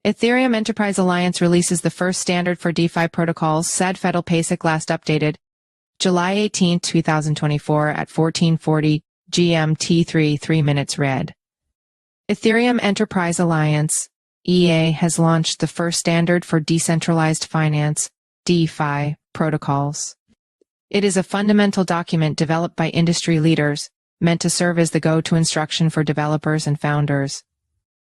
Ethereum Enterprise Alliance releases the first standard for DeFi protocols, said Fadilpašić, last updated July 18, 2024 at 14:40 GMT 3 minutes read. Ethereum Enterprise Alliance, EA, has launched the first standard for decentralized finance, DeFi, protocols. It is a fundamental document developed by industry leaders, meant to serve as the go-to instruction for developers and founders.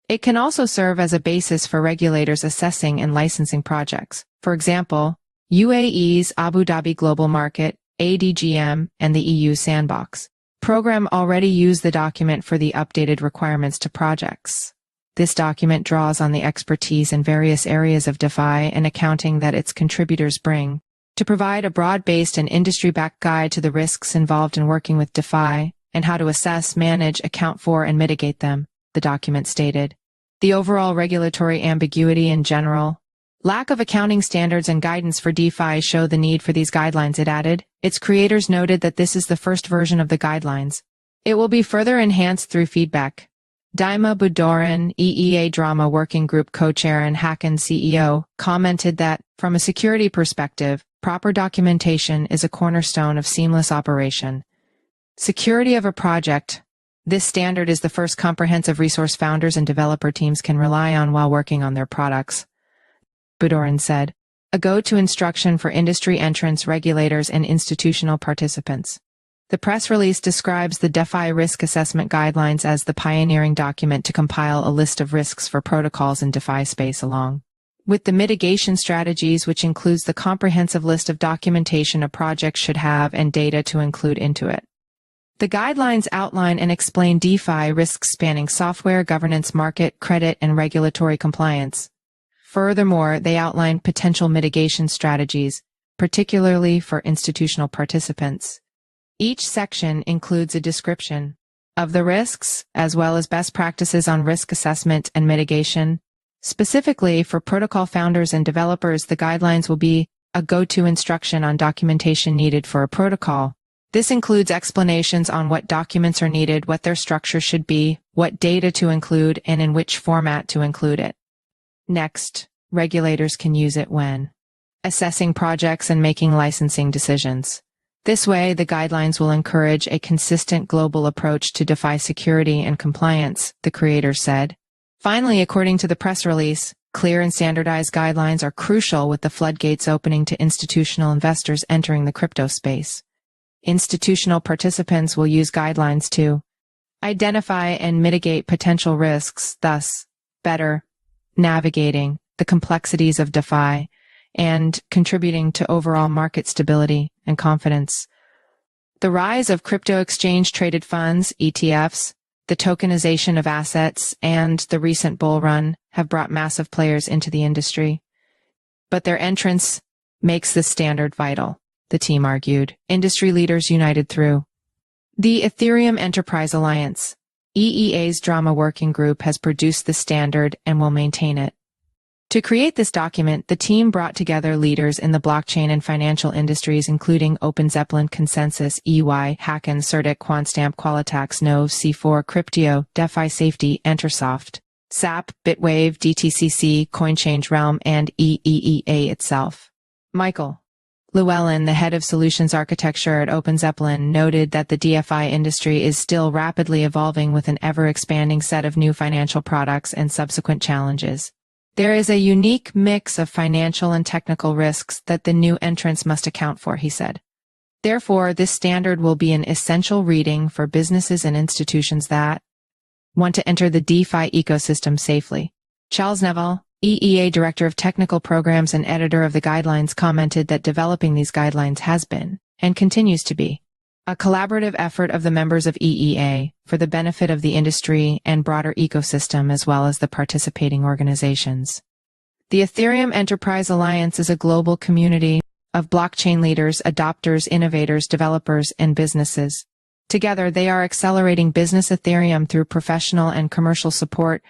It can also serve as a basis for regulators assessing and licensing projects. For example, UAE's Abu Dhabi Global Market, ADGM, and the EU Sandbox program already use the document for the updated requirements to projects. This document draws on the expertise in various areas of DeFi and accounting that its contributors bring, to provide a broad-based and industry-backed guide to the risks involved in working with DeFi, and how to assess, manage, account for, and mitigate them, the document stated. The overall regulatory ambiguity in general, lack of accounting standards and guidance for DeFi show the need for these guidelines, it added. Its creators noted that this is the first version of the guidelines. It will be further enhanced through feedback. Dima Budoran, EEA Drama Working Group co-chair and Hacken CEO, commented that, from a security perspective, proper documentation is a cornerstone of seamless operation. Security of a project. This standard is the first comprehensive resource founders and developer teams can rely on while working on their products, Budoran said. A go-to instruction for industry entrants, regulators, and institutional participants. The press release describes the DeFi Risk Assessment Guidelines as the pioneering document to compile a list of risks for protocols in DeFi space, along with the mitigation strategies, which includes the comprehensive list of documentation a project should have and data to include into it. The guidelines outline and explain DeFi risks spanning software, governance, market, credit, and regulatory compliance. Furthermore, they outline potential mitigation strategies, particularly for institutional participants. Each section includes a description of the risks, as well as best practices on risk assessment and mitigation. Specifically for protocol founders and developers, the guidelines will be a go-to instruction on documentation needed for a protocol. This includes explanations on what documents are needed, what their structure should be, what data to include, and in which format to include it. Next, regulators can use it when assessing projects and making licensing decisions. This way, the guidelines will encourage a consistent global approach to DeFi security and compliance, the creators said. Finally, according to the press release, clear and standardized guidelines are crucial, with the floodgates opening to institutional investors entering the crypto space. Institutional participants will use guidelines to identify and mitigate potential risks, thus better navigating the complexities of DeFi and contributing to overall market stability and confidence. The rise of crypto exchange-traded funds, ETFs, the tokenization of assets, and the recent bull run have brought massive players into the industry. But their entrance makes this standard vital, the team argued. Industry leaders united through the Ethereum Enterprise Alliance. EEA's Drama Working Group has produced the standard and will maintain it. To create this document, the team brought together leaders in the blockchain and financial industries, including OpenZeppelin, Consensus, EY, Hacken, Certic, Quantstamp, Qualitax, Nove, C4, Cryptio, DeFi Safety, Entersoft, SAP, Bitwave, DTCC, CoinChange Realm, and EEA itself. Michael Llewellyn, the head of solutions architecture at OpenZeppelin, noted that the DeFi industry is still rapidly evolving with an ever-expanding set of new financial products and subsequent challenges. There is a unique mix of financial and technical risks that the new entrants must account for, he said. Therefore, this standard will be an essential reading for businesses and institutions that want to enter the DeFi ecosystem safely. Charles Neville, EEA Director of Technical Programs and editor of the guidelines, commented that developing these guidelines has been, and continues to be, a collaborative effort of the members of EEA for the benefit of the industry and broader ecosystem, as well as the participating organizations. The Ethereum Enterprise Alliance is a global community of blockchain leaders, adopters, innovators, developers, and businesses. Together, they are accelerating business Ethereum through professional and commercial support,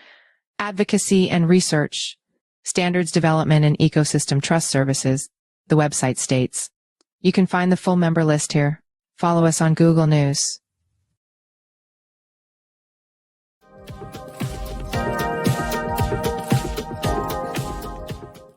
advocacy, and research, standards development, and ecosystem trust services, the website states. You can find the full member list here. Follow us on Google News.